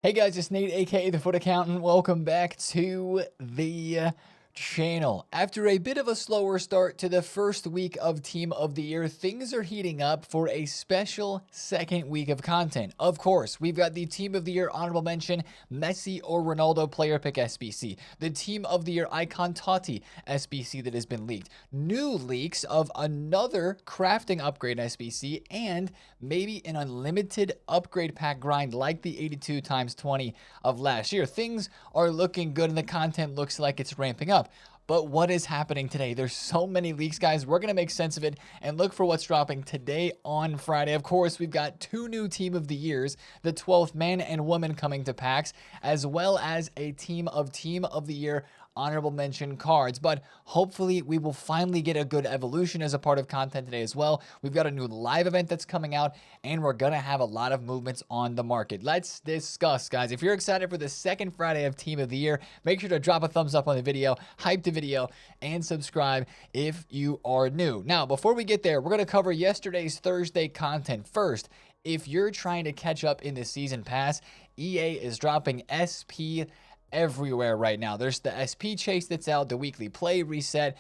Hey guys, it's Nate, aka TheFutAccountant. Welcome back to the channel. After a bit of a slower start to the first week of Team of the Year, things are heating up for a special second week of content. Of course, we've got the Team of the Year honorable mention, Messi or Ronaldo player pick SBC, the Team of the Year icon TOTY SBC that has been leaked, new leaks of another crafting upgrade SBC, and maybe an unlimited upgrade pack grind like the 82 times 20 of last year. Things are looking good and the content looks like it's ramping up. But what is happening today? There's so many leaks, guys. We're going to make sense of it and look for what's dropping today on Friday. Of course, we've got two new Team of the Years, the 12th man and woman coming to packs, as well as a Team of the Year honorable mention cards. But hopefully we will finally get a good evolution as a part of content today as well. We've got a new live event that's coming out, and we're going to have a lot of movements on the market. Let's discuss, guys. If you're excited for the second Friday of Team of the Year, make sure to drop a thumbs up on the video, hype the video, and subscribe if you are new. Now, before we get there, we're going to cover yesterday's Thursday content first. If you're trying to catch up in the season pass, EA is dropping SP everywhere right now. There's the SP chase that's out, the weekly play reset.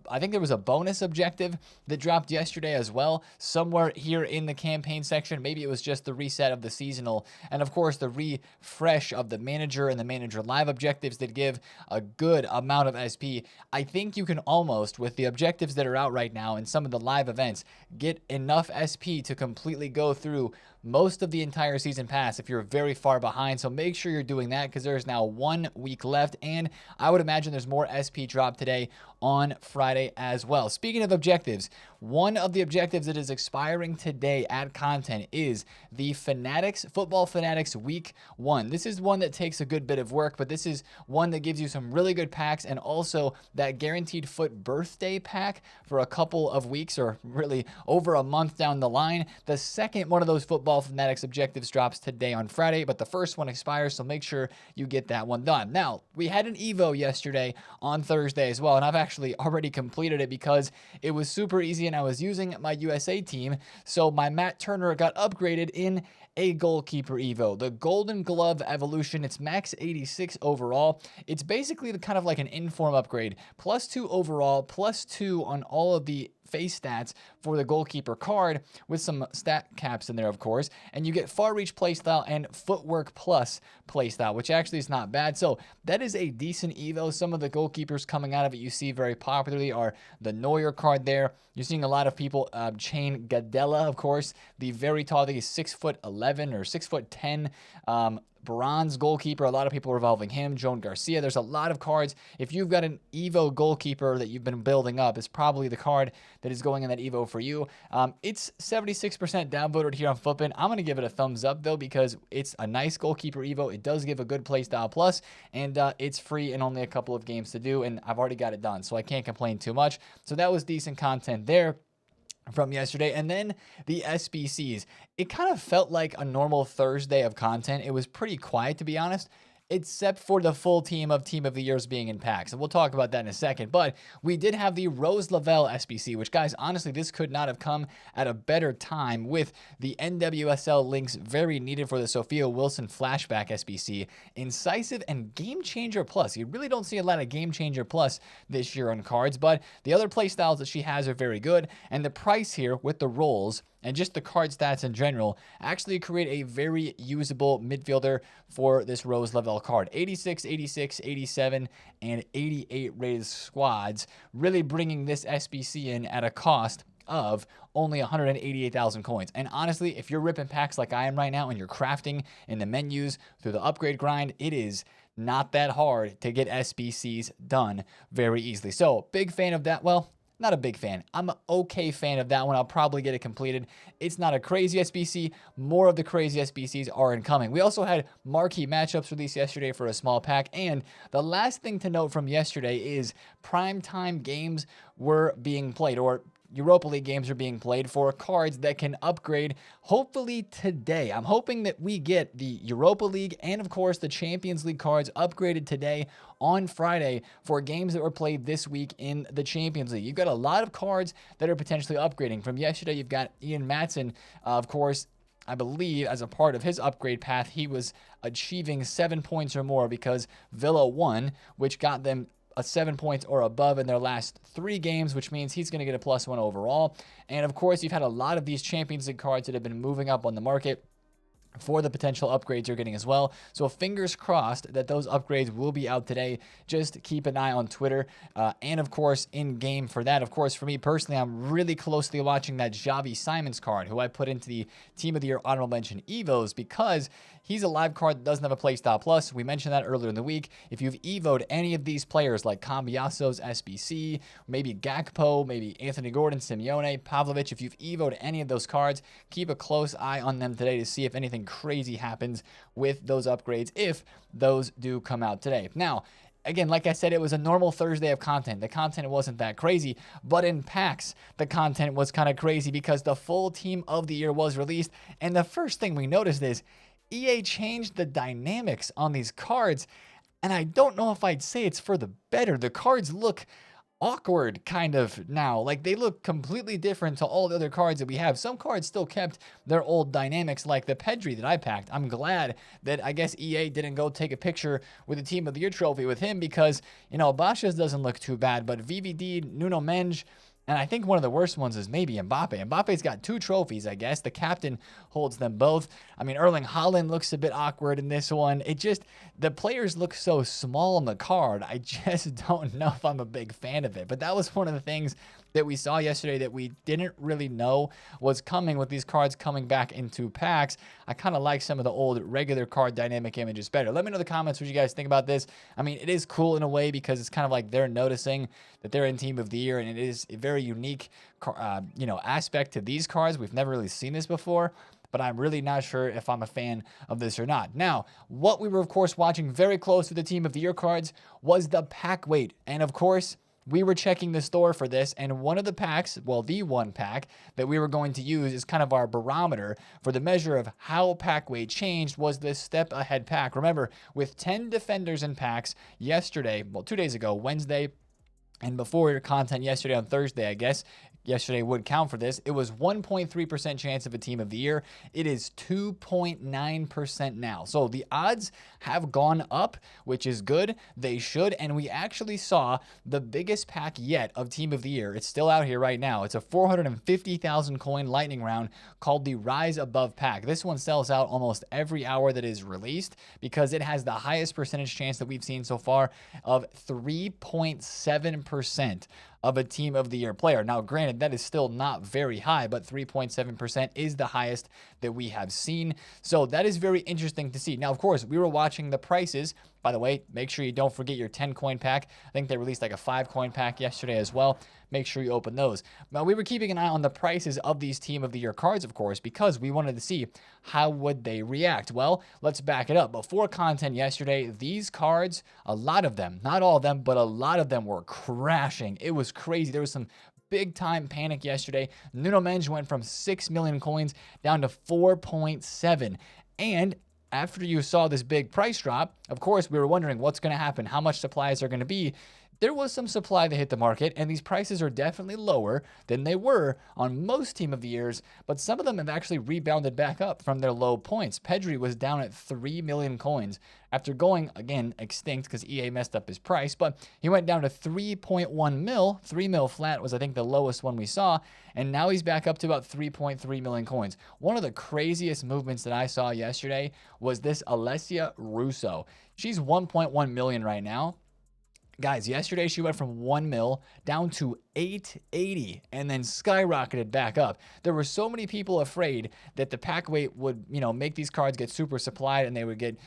I think there was a bonus objective that dropped yesterday as well, somewhere here in the campaign section. Maybe it was just the reset of the seasonal, and of course the refresh of the manager and the manager live objectives that give a good amount of SP. I think you can almost, with the objectives that are out right now and some of the live events, get enough SP to completely go through most of the entire season pass if you're very far behind. So make sure you're doing that, because there's now 1 week left, and I would imagine there's more SP drop today on Friday as well. Speaking of objectives, one of the objectives that is expiring today at content is the Football Fanatics Week 1. This is one that takes a good bit of work, but this is one that gives you some really good packs, and also that Guaranteed Foot birthday pack for a couple of weeks, or really over a month down the line. The second one of those Football Fanatics objectives drops today on Friday, but the first one expires, so make sure you get that one done. Now, we had an Evo yesterday on Thursday as well, and I've actually already completed it because it was super easy and I was using my USA team. So my Matt Turner got upgraded in a goalkeeper Evo, the Golden Glove Evolution. It's max 86 overall. It's basically kind of like an inform upgrade, +2 overall, +2 on all of the face stats for the goalkeeper card, with some stat caps in there, of course, and you get far reach playstyle and footwork plus playstyle, which actually is not bad. So that is a decent Evo. Some of the goalkeepers coming out of it you see very popularly are the Neuer card there. You're seeing a lot of people chain Gadella, of course, the very tall, I think he's 6'11" or 6'10", bronze goalkeeper. A lot of people are revolving him. Joan Garcia. There's a lot of cards. If you've got an Evo goalkeeper that you've been building up, it's probably the card that is going in that Evo for you. It's 76% downvoted here on Footbin. I'm going to give it a thumbs up, though, because it's a nice goalkeeper Evo. It does give a good playstyle plus, and it's free and only a couple of games to do, and I've already got it done, so I can't complain too much. So that was decent content there from yesterday. And then the SBCs, it kind of felt like a normal Thursday of content. It was pretty quiet, to be honest, except for the full team of the Years being in packs. And we'll talk about that in a second. But we did have the Rose Lavelle SBC, which, guys, honestly, this could not have come at a better time, with the NWSL links very needed for the Sophia Wilson Flashback SBC. Incisive and Game Changer Plus. You really don't see a lot of Game Changer Plus this year on cards, but the other play styles that she has are very good. And the price here with the rolls and just the card stats in general actually create a very usable midfielder for this Rose Lavelle card. 86, 86, 87, and 88 rated squads, really bringing this SBC in at a cost of only 188,000 coins. And honestly, if you're ripping packs like I am right now and you're crafting in the menus through the upgrade grind, it is not that hard to get SBCs done very easily. So, big fan of that. Well, not a big fan. I'm an okay fan of that one. I'll probably get it completed. It's not a crazy SBC. More of the crazy SBCs are incoming. We also had marquee matchups released yesterday for a small pack. And the last thing to note from yesterday is primetime games were being played, or Europa League games are being played for cards that can upgrade hopefully today. I'm hoping that we get the Europa League and, of course, the Champions League cards upgraded today on Friday for games that were played this week in the Champions League. You've got a lot of cards that are potentially upgrading. From yesterday, you've got Ian Matson, of course, I believe as a part of his upgrade path, he was achieving 7 points or more because Villa won, which got them a 7 points or above in their last 3 games, which means he's going to get a +1 overall. And of course, you've had a lot of these Champions League cards that have been moving up on the market for the potential upgrades you're getting as well. So fingers crossed that those upgrades will be out today. Just keep an eye on Twitter and of course in game for that. Of course, for me personally, I'm really closely watching that Xavi Simons card, who I put into the Team of the Year honorable mention Evos, because he's a live card that doesn't have a playstyle plus. We mentioned that earlier in the week. If you've evoed any of these players like Cambiaso's SBC, maybe Gakpo, maybe Anthony Gordon, Simeone, Pavlovic, if you've evoed any of those cards, keep a close eye on them today to see if anything crazy happens with those upgrades, if those do come out today. Now, again, like I said, it was a normal Thursday of content. The content wasn't that crazy, but in packs, the content was kind of crazy because the full Team of the Year was released. And the first thing we noticed is EA changed the dynamics on these cards. And I don't know if I'd say it's for the better. The cards look awkward kind of now. Like, they look completely different to all the other cards that we have. Some cards still kept their old dynamics, like the Pedri that I packed. I'm glad that I guess EA didn't go take a picture with the Team of the Year trophy with him, because, you know, Basha's doesn't look too bad, but VVD, Nuno Mendes, and I think one of the worst ones is maybe Mbappe. Mbappe's got 2 trophies, I guess. The captain holds them both. I mean, Erling Haaland looks a bit awkward in this one. It just, the players look so small on the card. I just don't know if I'm a big fan of it. But that was one of the things that we saw yesterday that we didn't really know was coming with these cards coming back into packs. I kind of like some of the old regular card dynamic images better. Let me know in the comments what you guys think about this. I mean, it is cool in a way because it's kind of like they're noticing that they're in Team of the Year, and it is a very unique, aspect to these cards. We've never really seen this before, but I'm really not sure if I'm a fan of this or not. Now, what we were, of course, watching very close to the Team of the Year cards was the pack weight. And, of course, we were checking the store for this, and one of the packs, well, the one pack that we were going to use is kind of our barometer for the measure of how pack weight changed, was this Step Ahead pack. Remember, with 10 defenders in packs yesterday, well, 2 days ago, Wednesday, and before your content yesterday on Thursday, I guess, yesterday would count for this, it was 1.3% chance of a Team of the Year. It is 2.9% now. So the odds have gone up, which is good. They should. And we actually saw the biggest pack yet of Team of the Year. It's still out here right now. It's a 450,000 coin lightning round called the Rise Above pack. This one sells out almost every hour that is released because it has the highest percentage chance that we've seen so far of 3.7% of a Team of the Year player. Now, granted, that is still not very high, but 3.7% is the highest that we have seen. So that is very interesting to see. Now, of course, we were watching the prices. By the way, make sure you don't forget your 10 coin pack. I think they released like a 5 coin pack yesterday as well. Make sure you open those. Now, we were keeping an eye on the prices of these Team of the Year cards, of course, because we wanted to see how would they react. Well, let's back it up. Before content yesterday, these cards, a lot of them, not all of them, but a lot of them were crashing. It was crazy. There was some big time panic yesterday. Nuno Mendes went from 6 million coins down to 4.7. And after you saw this big price drop, of course, we were wondering what's going to happen, how much supplies are going to be. There was some supply that hit the market, and these prices are definitely lower than they were on most Team of the Years, but some of them have actually rebounded back up from their low points. Pedri was down at 3 million coins after going, again, extinct because EA messed up his price, but he went down to 3.1 mil. 3 mil flat was, I think, the lowest one we saw, and now he's back up to about 3.3 million coins. One of the craziest movements that I saw yesterday was this Alessia Russo. She's 1.1 million right now. Guys, yesterday she went from 1 mil down to 880 and then skyrocketed back up. There were so many people afraid that the pack weight would, make these cards get super supplied and they would get,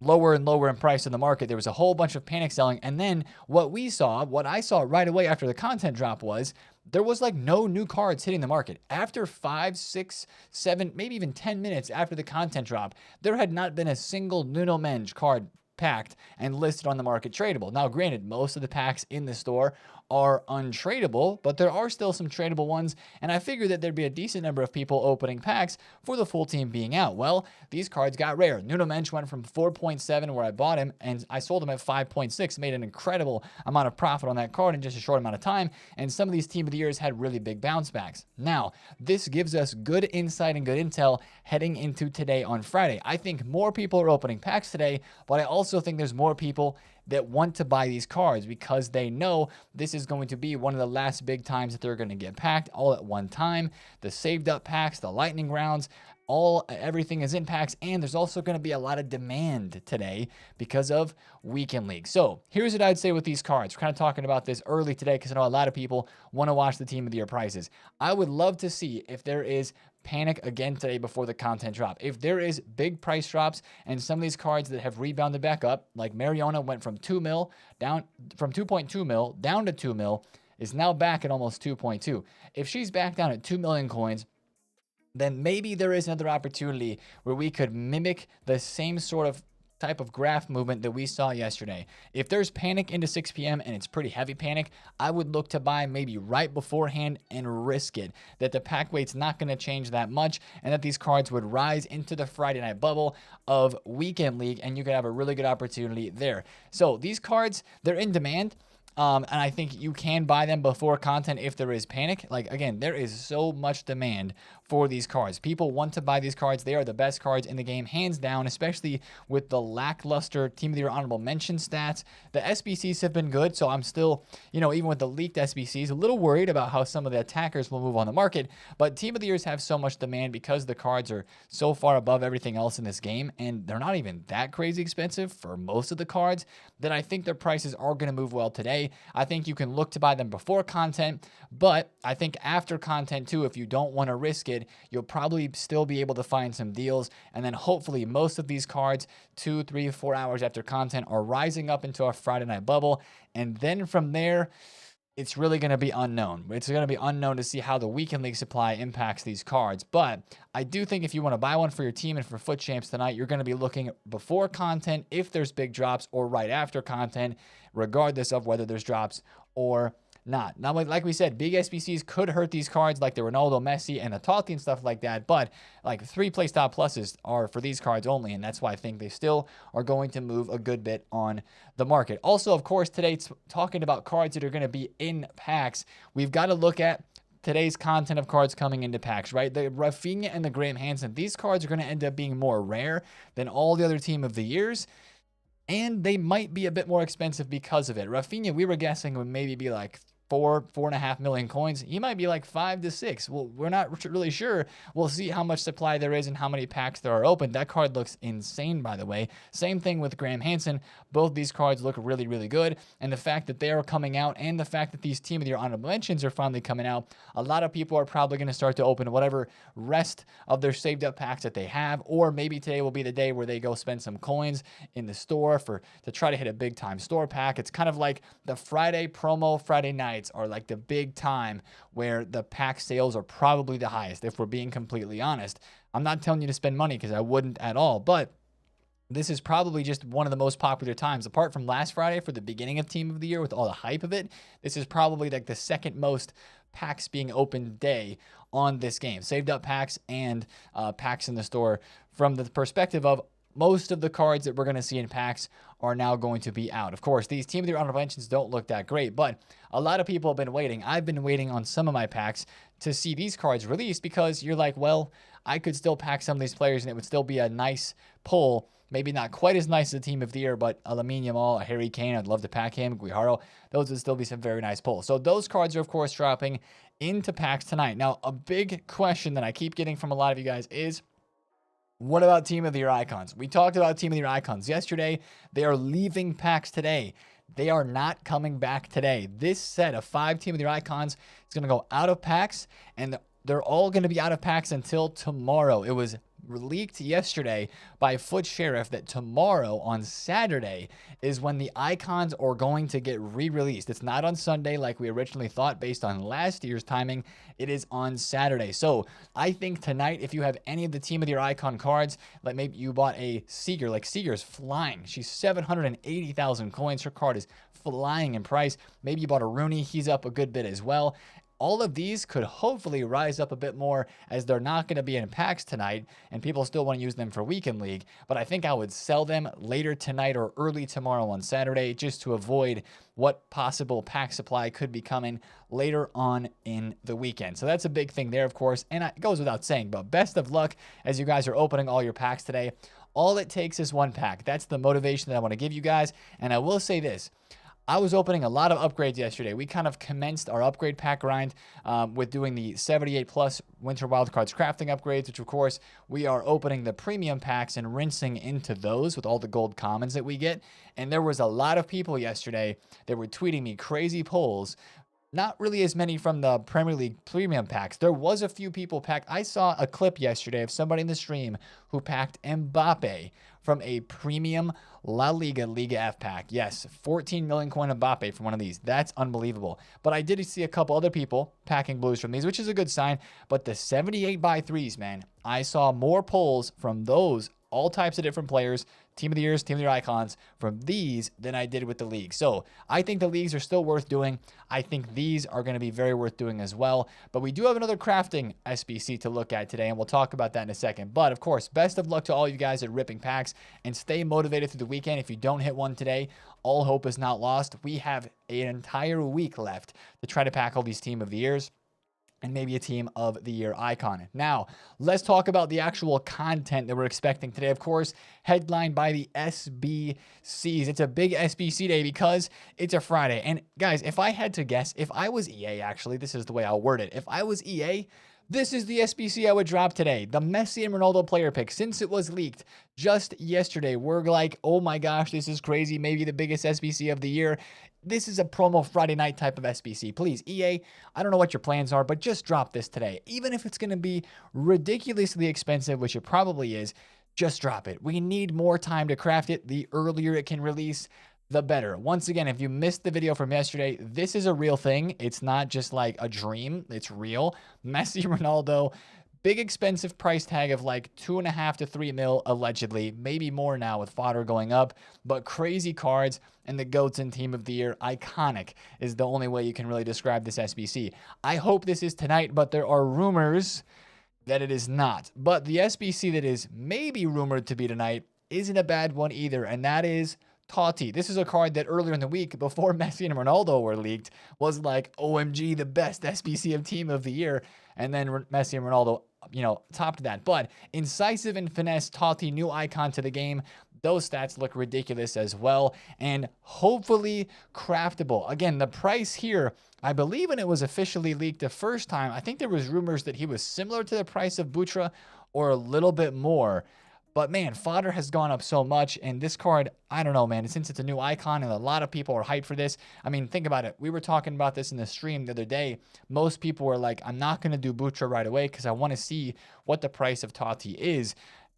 lower and lower in price in the market. There was a whole bunch of panic selling. And then what I saw right away after the content drop was there was like no new cards hitting the market. After 5, 6, 7, maybe even 10 minutes after the content drop, there had not been a single Nuno Mendes card packed and listed on the market tradable. Now, granted, most of the packs in the store are untradeable, but there are still some tradable ones, and I figured that there'd be a decent number of people opening packs for the full team being out. Well, these cards got rare. Nuno Mensch went from 4.7 where I bought him, and I sold him at 5.6, made an incredible amount of profit on that card in just a short amount of time, and some of these Team of the Years had really big bounce backs. Now, this gives us good insight and good intel heading into today on Friday. I think more people are opening packs today, but I also think there's more people that want to buy these cards because they know this is going to be one of the last big times that they're going to get packed all at one time. The saved up packs, the lightning rounds, everything is in packs, and there's also going to be a lot of demand today because of weekend league. So here's what I'd say with these cards. We're kind of talking about this early today because I know a lot of people want to watch the Team of the Year prices. I would love to see if there is panic again today before the content drop. If there is big price drops and some of these cards that have rebounded back up, like Mariona went from 2 mil down from 2.2 mil down to 2 mil, is now back at almost 2.2. If she's back down at 2 million coins, then maybe there is another opportunity where we could mimic the same sort of type of graph movement that we saw yesterday. If there's panic into 6 p.m. and it's pretty heavy panic, I would look to buy maybe right beforehand and risk it, that the pack weight's not going to change that much and that these cards would rise into the Friday night bubble of weekend league and you could have a really good opportunity there. So these cards, they're in demand. And I think you can buy them before content if there is panic. Like, again, there is so much demand for these cards. People want to buy these cards. They are the best cards in the game, hands down, especially with the lackluster Team of the Year honorable mention stats. The SBCs have been good, so I'm still, even with the leaked SBCs, a little worried about how some of the attackers will move on the market. But Team of the Years have so much demand because the cards are so far above everything else in this game, and they're not even that crazy expensive for most of the cards, that I think their prices are going to move well today. I think you can look to buy them before content, but I think after content too, if you don't want to risk it, you'll probably still be able to find some deals. And then hopefully most of these cards 2, 3, 4 hours after content are rising up into a Friday night bubble. And then from there, it's really going to be unknown. It's going to be unknown to see how the weekend league supply impacts these cards. But I do think if you want to buy one for your team and for Foot Champs tonight, you're going to be looking before content if there's big drops or right after content, regardless of whether there's drops or not. Now, like we said, big SBCs could hurt these cards like the Ronaldo, Messi, and the TOTY and stuff like that, but like 3 play stop pluses are for these cards only, and that's why I think they still are going to move a good bit on the market. Also, of course, today, talking about cards that are going to be in packs, we've got to look at today's content of cards coming into packs, right? The Rafinha and the Graham Hansen, these cards are going to end up being more rare than all the other Team of the Years, and they might be a bit more expensive because of it. Rafinha, we were guessing would maybe be like 4.5 million coins. He might be like 5 to 6. Well, we're not really sure. We'll see how much supply there is and how many packs there are open. That card looks insane, by the way. Same thing with Graham Hansen. Both these cards look really, really good. And the fact that they are coming out and the fact that these Team of the Year honorable mentions are finally coming out, a lot of people are probably going to start to open whatever rest of their saved up packs that they have. Or maybe today will be the day where they go spend some coins in the store to try to hit a big time store pack. It's kind of like the Friday promo Friday night are like the big time where the pack sales are probably the highest, if we're being completely honest. I'm not telling you to spend money because I wouldn't at all, but this is probably just one of the most popular times. Apart from last Friday for the beginning of Team of the Year with all the hype of it, this is probably like the second most packs being opened day on this game. Saved up packs and packs in the store from the perspective of most of the cards that we're going to see in packs are now going to be out. Of course, these Team of the Year honorable mentions don't look that great, but a lot of people have been waiting. I've been waiting on some of my packs to see these cards released because you're like, well, I could still pack some of these players and it would still be a nice pull. Maybe not quite as nice as the Team of the Year, but a Lamine Yamal, a Harry Kane, I'd love to pack him, Guijaro. Those would still be some very nice pulls. So those cards are, of course, dropping into packs tonight. Now, a big question that I keep getting from a lot of you guys is, what about Team of the Year icons? We talked about Team of the Year icons yesterday. They are leaving packs today. They are not coming back today. This set of 5 Team of the Year icons is going to go out of packs, and they're all going to be out of packs until tomorrow. It was leaked yesterday by Foot Sheriff that tomorrow on Saturday is when the icons are going to get re-released. It's not on Sunday like we originally thought based on last year's timing. It is on Saturday. So I think tonight, if you have any of the Team of the Year icon cards, like maybe you bought a Seager, like Seager's flying. She's 780,000 coins. Her card is flying in price. Maybe you bought a Rooney. He's up a good bit as well. All of these could hopefully rise up a bit more as they're not going to be in packs tonight and people still want to use them for weekend league. But I think I would sell them later tonight or early tomorrow on Saturday just to avoid what possible pack supply could be coming later on in the weekend. So that's a big thing there, of course. And it goes without saying, but best of luck as you guys are opening all your packs today. All it takes is one pack. That's the motivation that I want to give you guys. And I will say this. I was opening a lot of upgrades yesterday. We kind of commenced our upgrade pack grind with doing the 78 plus Winter Wildcards crafting upgrades, which of course we are opening the premium packs and rinsing into those with all the gold commons that we get. And there was a lot of people yesterday that were tweeting me crazy polls. Not really as many from the Premier League premium packs. There was a few people packed. I saw a clip yesterday of somebody in the stream who packed Mbappe from a premium La Liga Liga F pack. Yes, 14 million coin Mbappe from one of these. That's unbelievable. But I did see a couple other people packing blues from these, which is a good sign. But the 78 by 3s, man, I saw more polls from those, all types of different players, Team of the Years, Team of the Year icons from these than I did with the league. So I think the leagues are still worth doing. I think these are going to be very worth doing as well. But we do have another crafting SBC to look at today, and we'll talk about that in a second. But of course, best of luck to all you guys at ripping packs, and stay motivated through the weekend. If you don't hit one today, all hope is not lost. We have an entire week left to try to pack all these Team of the Years and maybe a Team of the Year icon. Now, let's talk about the actual content that we're expecting today. Of course, headlined by the SBCs. It's a big SBC day because it's a Friday. And guys, if I had to guess, if I was EA, actually, this is the way I'll word it. If I was EA, this is the SBC I would drop today. The Messi and Ronaldo player pick. Since it was leaked just yesterday, we're like, oh my gosh, this is crazy. Maybe the biggest SBC of the year. This is a promo Friday night type of SBC. Please, EA, I don't know what your plans are, but just drop this today. Even if it's going to be ridiculously expensive, which it probably is, just drop it. We need more time to craft it. The earlier it can release, the better. Once again, if you missed the video from yesterday, this is a real thing. It's not just like a dream. It's real. Messi, Ronaldo, big expensive price tag of like 2.5 to 3 mil allegedly, maybe more now with Fodder going up, but crazy cards and the GOATs and Team of the Year. Iconic is the only way you can really describe this SBC. I hope this is tonight, but there are rumors that it is not. But the SBC that is maybe rumored to be tonight isn't a bad one either, and that is TOTY. This is a card that earlier in the week, before Messi and Ronaldo were leaked, was like, OMG, the best SBC of Team of the Year. And then Messi and Ronaldo, topped that. But incisive and finesse, TOTY, new icon to the game. Those stats look ridiculous as well, and hopefully craftable. Again, the price here, I believe when it was officially leaked the first time, I think there was rumors that he was similar to the price of Butra or a little bit more. But man, Fodder has gone up so much, and this card, I don't know, man, since it's a new icon and a lot of people are hyped for this. I mean, think about it. We were talking about this in the stream the other day. Most people were like, I'm not going to do Butra right away because I want to see what the price of TOTY is.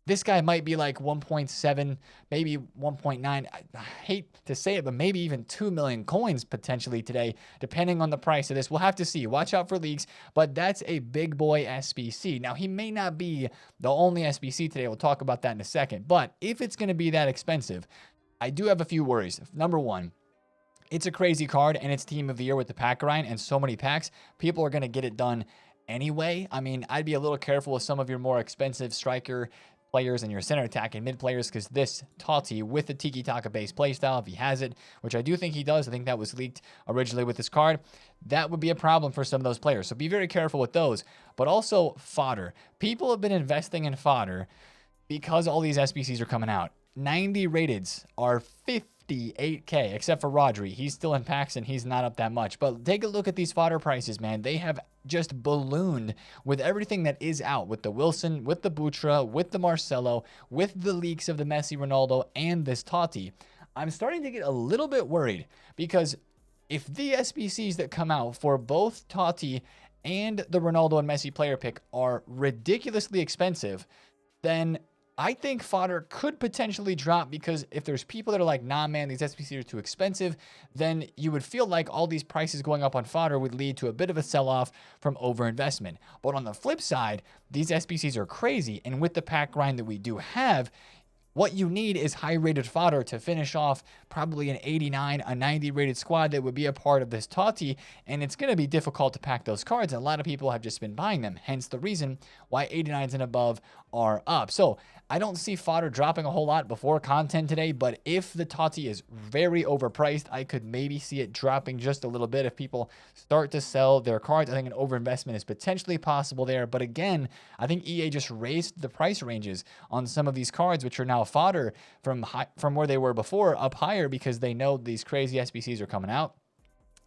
This guy might be like 1.7, maybe 1.9. I hate to say it, but maybe even 2 million coins potentially today, depending on the price of this. We'll have to see. Watch out for leaks, but that's a big boy SBC. Now, he may not be the only SBC today. We'll talk about that in a second. But if it's going to be that expensive, I do have a few worries. Number one, it's a crazy card, and it's Team of the Year with the pack grind and so many packs. People are going to get it done anyway. I mean, I'd be a little careful with some of your more expensive striker players and your center attack and mid players, because this TOTY with the Tiki Taka base playstyle, if he has it, which I do think he does, I think that was leaked originally with this card, that would be a problem for some of those players. So be very careful with those. But also Fodder. People have been investing in Fodder because all these SBCs are coming out. 90 rateds are 58K, except for Rodri. He's still in packs and he's not up that much. But take a look at these Fodder prices, man. They have just ballooned with everything that is out, with the Wilson, with the Butra, with the Marcelo, with the leaks of the Messi, Ronaldo, and this TOTY. I'm starting to get a little bit worried, because if the SBCs that come out for both TOTY and the Ronaldo and Messi player pick are ridiculously expensive, then I think fodder could potentially drop, because if there's people that are like, nah, man, these SBCs are too expensive, then you would feel like all these prices going up on fodder would lead to a bit of a sell-off from overinvestment. But on the flip side, these SBCs are crazy, and with the pack grind that we do have, what you need is high rated fodder to finish off probably an 89, a 90 rated squad that would be a part of this TOTY, and it's going to be difficult to pack those cards, and a lot of people have just been buying them, hence the reason why 89s and above are up. So I don't see fodder dropping a whole lot before content today, but if the TOTY is very overpriced, I could maybe see it dropping just a little bit if people start to sell their cards. I think an overinvestment is potentially possible there, but again, I think EA just raised the price ranges on some of these cards, which are now fodder from where they were before up higher, because they know these crazy SBCs are coming out,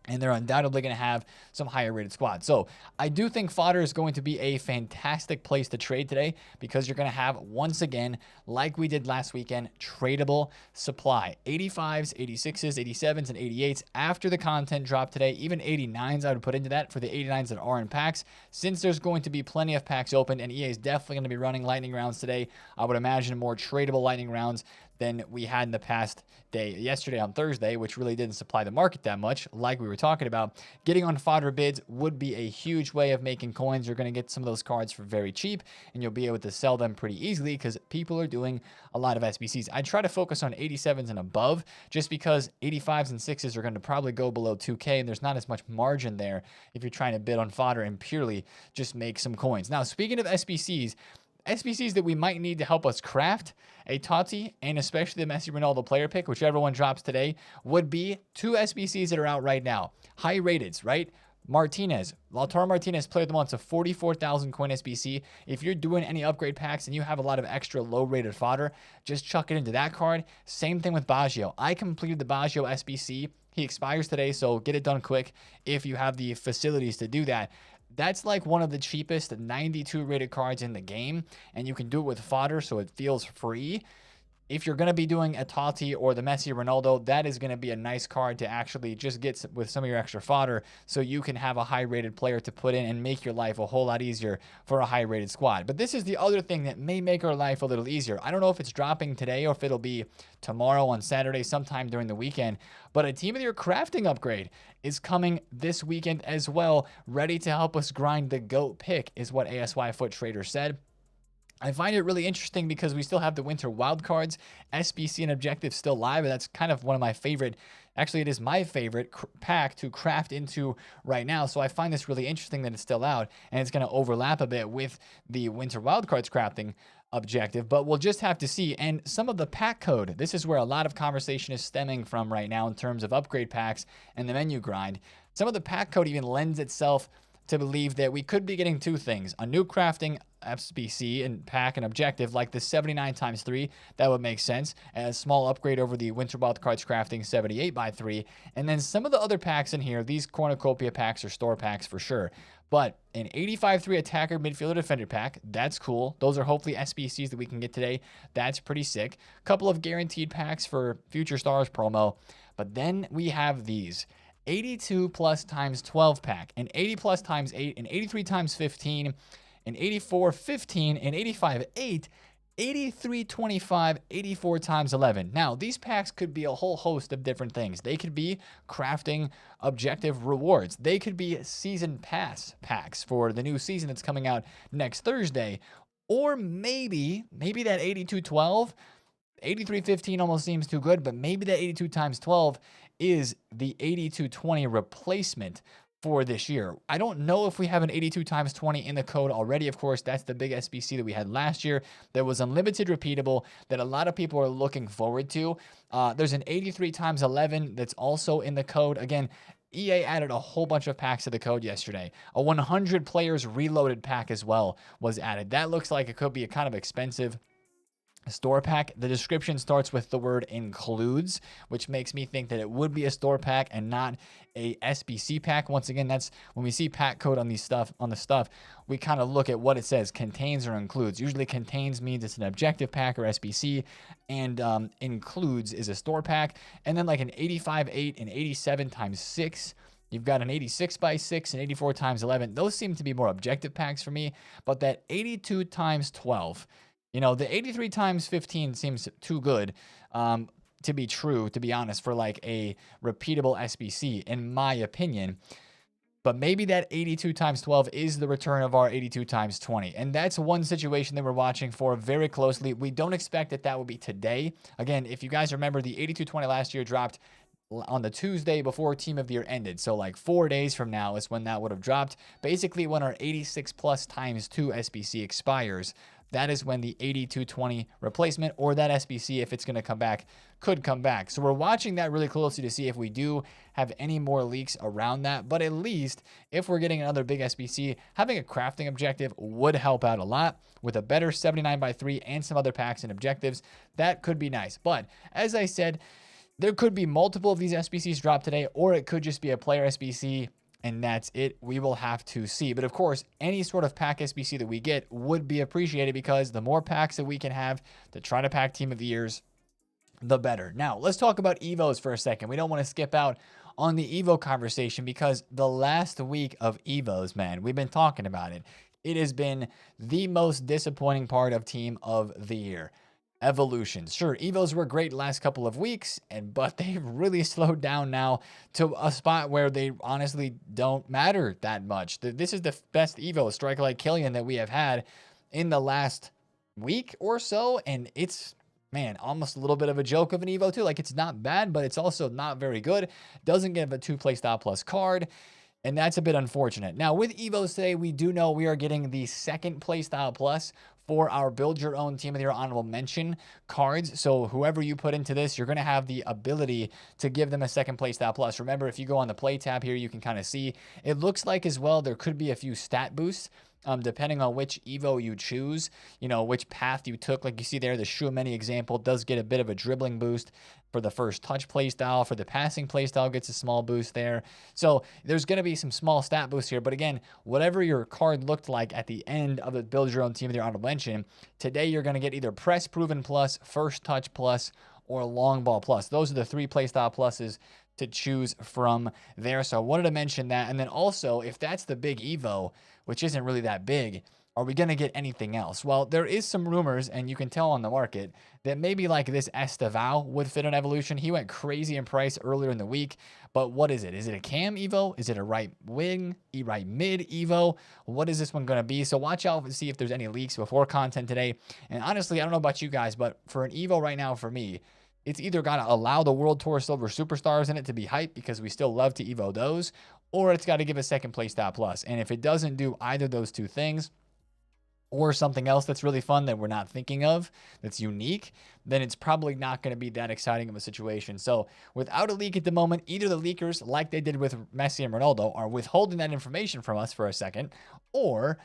and they're undoubtedly going to have some higher rated squads. So I do think fodder is going to be a fantastic place to trade today, because you're going to have, once again, like we did last weekend, tradable supply. 85s, 86s, 87s, and 88s after the content drop today. Even 89s I would put into that for the 89s that are in packs, since there's going to be plenty of packs open, and EA is definitely going to be running lightning rounds today. I would imagine more tradable lightning rounds than we had in the past day, yesterday on Thursday, which really didn't supply the market that much, like we were talking about. Getting on fodder bids would be a huge way of making coins. You're going to get some of those cards for very cheap, and you'll be able to sell them pretty easily, because people are doing a lot of SBCs. I try to focus on 87s and above, just because 85s and 6s are going to probably go below 2K, and there's not as much margin there if you're trying to bid on fodder and purely just make some coins. Now, speaking of SBCs that we might need to help us craft a TOTY, and especially the Messi Ronaldo player pick, whichever one drops today, would be two SBCs that are out right now. High rateds, right? Martinez, Lautaro Martinez, player of the month, a 44,000 coin SBC. If you're doing any upgrade packs and you have a lot of extra low rated fodder, just chuck it into that card. Same thing with Baggio. I completed the Baggio SBC. He expires today, so get it done quick if you have the facilities to do that. That's like one of the cheapest 92 rated cards in the game, and you can do it with fodder, so it feels free. If you're going to be doing a TOTY or the Messi Ronaldo, that is going to be a nice card to actually just get with some of your extra fodder, so you can have a high-rated player to put in and make your life a whole lot easier for a high-rated squad. But this is the other thing that may make our life a little easier. I don't know if it's dropping today or if it'll be tomorrow on Saturday, sometime during the weekend, but a Team of the Year crafting upgrade is coming this weekend as well, ready to help us grind the GOAT pick, is what ASY Foot Trader said. I find it really interesting because we still have the winter wildcards, SBC and objective still live, and that's kind of one of my favorite, actually it is my favorite pack to craft into right now. So I find this really interesting that it's still out, and it's going to overlap a bit with the winter wildcards crafting objective, but we'll just have to see. And some of the pack code, this is where a lot of conversation is stemming from right now in terms of upgrade packs and the menu grind. Some of the pack code even lends itself to believe that we could be getting two things: a new crafting SBC and pack and objective like the 79 times 3, that would make sense, and a small upgrade over the winter wildcards crafting 78 by 3, and then some of the other packs in here, these cornucopia packs or store packs for sure, but an 85-3 attacker midfielder defender pack, that's cool. Those are hopefully SBCs that we can get today. That's pretty sick. Couple of guaranteed packs for future stars promo, but then we have these 82 plus times 12 pack, an 80 plus times 8, an 83 times 15, an 84 15, an 85 8, 83 25, 84 times 11. Now, these packs could be a whole host of different things. They could be crafting objective rewards. They could be season pass packs for the new season that's coming out next Thursday. Or maybe that 82 12, 83 15 almost seems too good, but maybe that 82 times 12 is the 82 20 replacement for this year. I don't know if we have an 82 times 20 in the code already. Of course, that's the big SBC that we had last year that was unlimited repeatable that a lot of people are looking forward to. There's an 83 times 11 that's also in the code. Again, EA added a whole bunch of packs to the code yesterday. A 100 players reloaded pack as well was added. That looks like it could be a kind of expensive store pack. The description starts with the word includes, which makes me think that it would be a store pack and not a SBC pack. Once again, that's when we see pack code on the stuff, we kind of look at what it says, contains or includes. Usually contains means it's an objective pack or SBC, and includes is a store pack. And then like an 85-8 and 87 times 6. You've got an 86 by 6 and 84 times 11. Those seem to be more objective packs for me, but that 82 times 12 You know, the 83 times 15 seems too good to be true, to be honest, for like a repeatable SBC, in my opinion. But maybe that 82 times 12 is the return of our 82 times 20. And that's one situation that we're watching for very closely. We don't expect that that will be today. Again, if you guys remember, the 82-20 last year dropped on the Tuesday before Team of the Year ended. So like 4 days from now is when that would have dropped. Basically, when our 86 plus times 2 SBC expires, that is when the 8220 replacement or that SBC, if it's going to come back, could come back. So we're watching that really closely to see if we do have any more leaks around that. But at least if we're getting another big SBC, having a crafting objective would help out a lot. With a better 79x3 and some other packs and objectives, that could be nice. But as I said, there could be multiple of these SBCs drop today, or it could just be a player SBC, and that's it. We will have to see. But of course, any sort of pack SBC that we get would be appreciated, because the more packs that we can have to try to pack Team of the Years, the better. Now, let's talk about Evos for a second. We don't want to skip out on the Evo conversation, because the last week of Evos, man, we've been talking about it. It has been the most disappointing part of Team of the Year. Evolutions. Sure, Evos were great last couple of weeks, but they've really slowed down now to a spot where they honestly don't matter that much. This is the best Evo, Strike Like Killian, that we have had in the last week or so, and it's, man, almost a little bit of a joke of an Evo too. Like, it's not bad, but it's also not very good. Doesn't give a 2 playstyle plus card, and that's a bit unfortunate. Now, with Evos today, we do know we are getting the second playstyle plus for our Build Your Own Team of the Year honorable mention cards. So whoever you put into this, you're going to have the ability to give them a second playstyle plus. Remember, if you go on the play tab here, you can kind of see, it looks like as well there could be a few stat boosts. Depending on which Evo you choose, you know, which path you took. Like you see there, the Shumeni example does get a bit of a dribbling boost for the first touch playstyle. For the passing playstyle, gets a small boost there. So there's going to be some small stat boosts here. But again, whatever your card looked like at the end of the Build Your Own Team of the Year honorable mention, today you're going to get either Press Proven Plus, First Touch Plus, or Long Ball Plus. Those are the 3 playstyle pluses to choose from there. So I wanted to mention that. And then also, if that's the big Evo, which isn't really that big, are we going to get anything else? Well, there is some rumors, and you can tell on the market, that maybe like this Estevao would fit an evolution. He went crazy in price earlier in the week, but what is it? Is it a cam Evo? Is it a right wing, right mid Evo? What is this one going to be? So watch out and see if there's any leaks before content today. And honestly, I don't know about you guys, but for an Evo right now, for me, it's either got to allow the World Tour Silver Superstars in it to be hype, because we still love to Evo those, or it's got to give a second playstyle plus. And if it doesn't do either of those two things, or something else that's really fun that we're not thinking of, that's unique, then it's probably not going to be that exciting of a situation. So without a leak at the moment, either the leakers, like they did with Messi and Ronaldo, are withholding that information from us for a second, or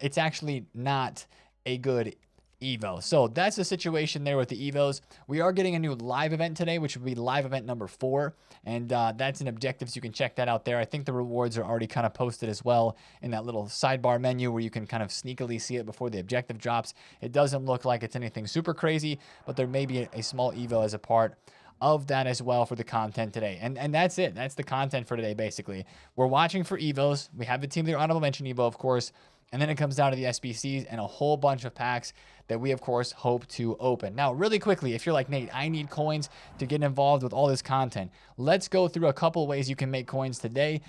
it's actually not a good Evo. So that's the situation there with the Evos. We are getting a new live event today, which will be live event number 4. And that's in objectives. You can check that out there. I think the rewards are already kind of posted as well in that little sidebar menu where you can kind of sneakily see it before the objective drops. It doesn't look like it's anything super crazy, but there may be a small Evo as a part of that as well for the content today. And that's it. That's the content for today, basically. We're watching for Evos. We have the Team of the Year honorable mention Evo, of course. And then it comes down to the SBCs and a whole bunch of packs that we, of course, hope to open. Now, really quickly, if you're like, Nate, I need coins to get involved with all this content, let's go through a couple ways you can make coins today.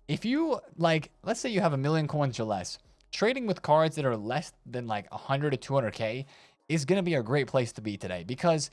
If you, like, let's say you have 1 million coins or less, trading with cards that are less than like 100 to 200K is going to be a great place to be today, because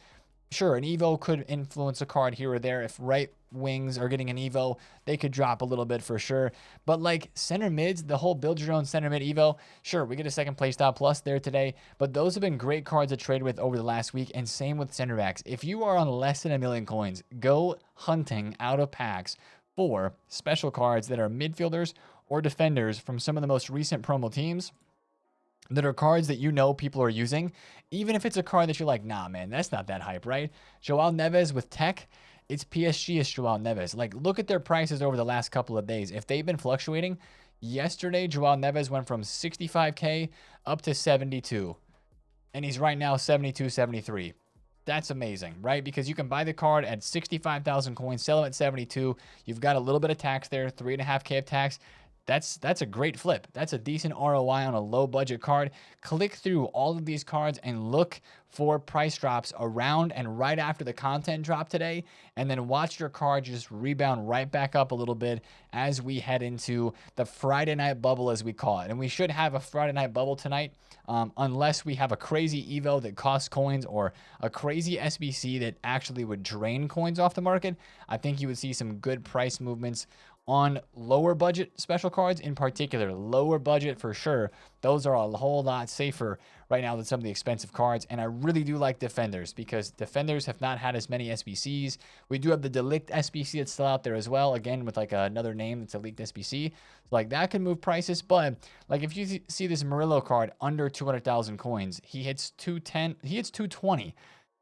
sure, an Evo could influence a card here or there. If right wings are getting an Evo, they could drop a little bit for sure. But like center mids, the whole Build Your Own center mid Evo, sure, we get a second playstyle plus there today. But those have been great cards to trade with over the last week. And same with center backs. If you are on less than 1 million coins, go hunting out of packs for special cards that are midfielders or defenders from some of the most recent promo teams, that are cards that you know people are using, even if it's a card that you're like, nah, man, that's not that hype, right? Joao Neves with tech, it's PSG is Joao Neves. Like, look at their prices over the last couple of days. If they've been fluctuating, yesterday, Joao Neves went from 65K up to 72. And he's right now 72, 73. That's amazing, right? Because you can buy the card at 65,000 coins, sell it at 72. You've got a little bit of tax there, 3.5K of tax. that's a great flip. That's a decent ROI on a low budget card. Click through all of these cards and look for price drops around and right after the content drop today, and then watch your card just rebound right back up a little bit as we head into the Friday night bubble, as we call it. And we should have a Friday night bubble tonight, unless we have a crazy evo that costs coins or a crazy SBC that actually would drain coins off the market. I think you would see some good price movements on lower budget special cards, in particular. Lower budget for sure. Those are a whole lot safer right now than some of the expensive cards. And I really do like defenders, because defenders have not had as many SBCs. We do have the Delict SBC that's still out there as well, again with like another name that's a leaked SBC. So like that can move prices. But like if you see this Murillo card under 200,000 coins, he hits 210, he hits 220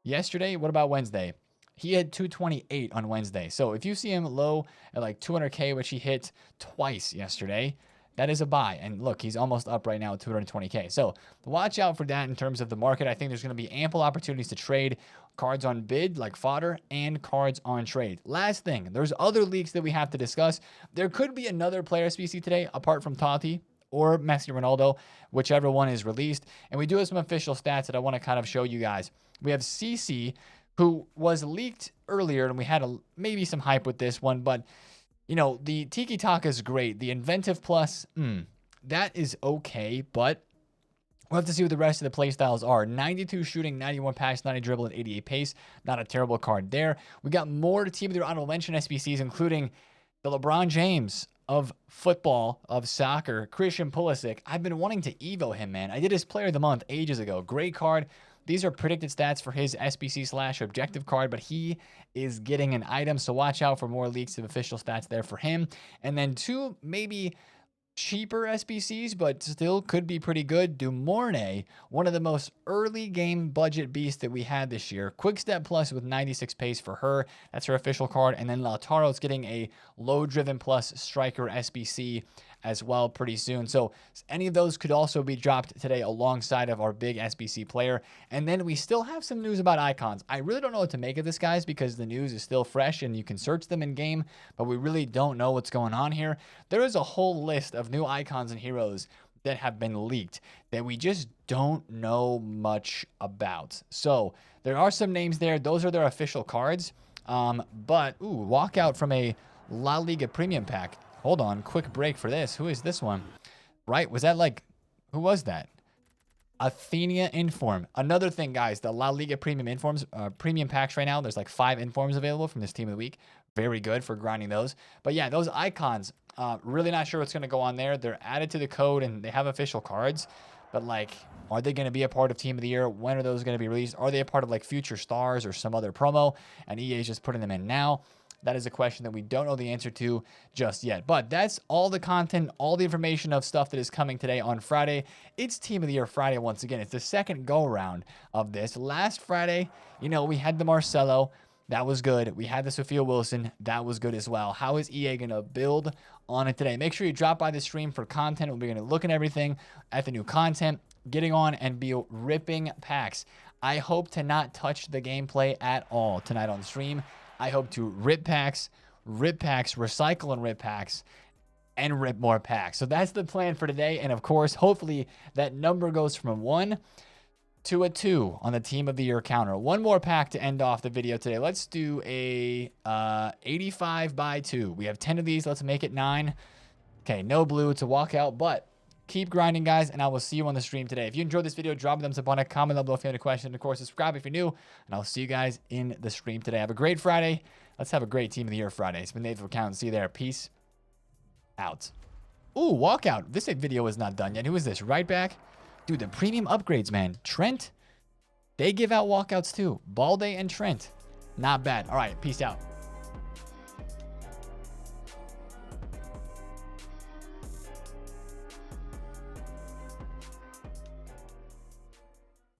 yesterday. What about Wednesday? He had 228 on Wednesday. So if you see him low at like 200K, which he hit twice yesterday, that is a buy. And look, he's almost up right now at 220K. So watch out for that in terms of the market. I think there's going to be ample opportunities to trade cards on bid like Fodder and cards on trade. Last thing, there's other leaks that we have to discuss. There could be another player SBC today apart from TOTY or Messi Ronaldo, whichever one is released. And we do have some official stats that I want to kind of show you guys. We have CC, who was leaked earlier, and we had maybe some hype with this one, but you know, the Tiki Taka is great. The Inventive Plus, that is okay, but we'll have to see what the rest of the playstyles are. 92 shooting, 91 pass, 90 dribble, and 88 pace. Not a terrible card there. We got more Team of the Year honorable mention SBCs, including the LeBron James of football, of soccer, Christian Pulisic. I've been wanting to Evo him, man. I did his Player of the Month ages ago. Great card. These are predicted stats for his SBC/objective card, but he is getting an item, so watch out for more leaks of official stats there for him. And then two maybe cheaper SBCs, but still could be pretty good. Dumorne, one of the most early game budget beasts that we had this year. Quick Step Plus with 96 pace for her. That's her official card. And then Lautaro's getting a low driven plus striker SBC as well pretty soon. So any of those could also be dropped today alongside of our big SBC player. And then we still have some news about icons. I really don't know what to make of this, guys, because the news is still fresh and you can search them in game, but we really don't know what's going on here. There is a whole list of new icons and heroes that have been leaked that we just don't know much about. So there are some names there. Those are their official cards. But walkout from a La Liga premium pack. Hold on, quick break for this. Who is this one? Right, was that like, who was that? Athenia Inform. Another thing, guys, the La Liga premium informs, premium packs right now, there's like 5 informs available from this team of the week. Very good for grinding those. But yeah, those icons, really not sure what's going to go on there. They're added to the code and they have official cards. But like, are they going to be a part of Team of the Year? When are those going to be released? Are they a part of like Future Stars or some other promo? And EA is just putting them in now. That is a question that we don't know the answer to just yet. But that's all the content, all the information of stuff that is coming today on Friday. It's Team of the Year Friday once again. It's the second go-around of this. Last Friday, you know, we had the Marcelo. That was good. We had the Sophia Wilson. That was good as well. How is EA going to build on it today? Make sure you drop by the stream for content. We're going to look at everything, at the new content, getting on and be ripping packs. I hope to not touch the gameplay at all tonight on stream. I hope to rip packs, recycle and rip packs, and rip more packs. So that's the plan for today. And of course, hopefully that number goes from 1 to a 2 on the Team of the Year counter. One more pack to end off the video today. Let's do a 85 by 2. We have 10 of these. Let's make it 9. Okay, no blue. It's a walkout, but keep grinding, guys, and I will see you on the stream today. If you enjoyed this video, drop a thumbs up on it, comment down below if you have any questions, and of course, subscribe if you're new, and I'll see you guys in the stream today. Have a great Friday. Let's have a great Team of the Year Friday. It's been TheFutAccountant. See you there. Peace out. Ooh, walkout. This video is not done yet. Who is this? Right back? Dude, the premium upgrades, man. Trent, they give out walkouts too. Balde and Trent. Not bad. All right, peace out.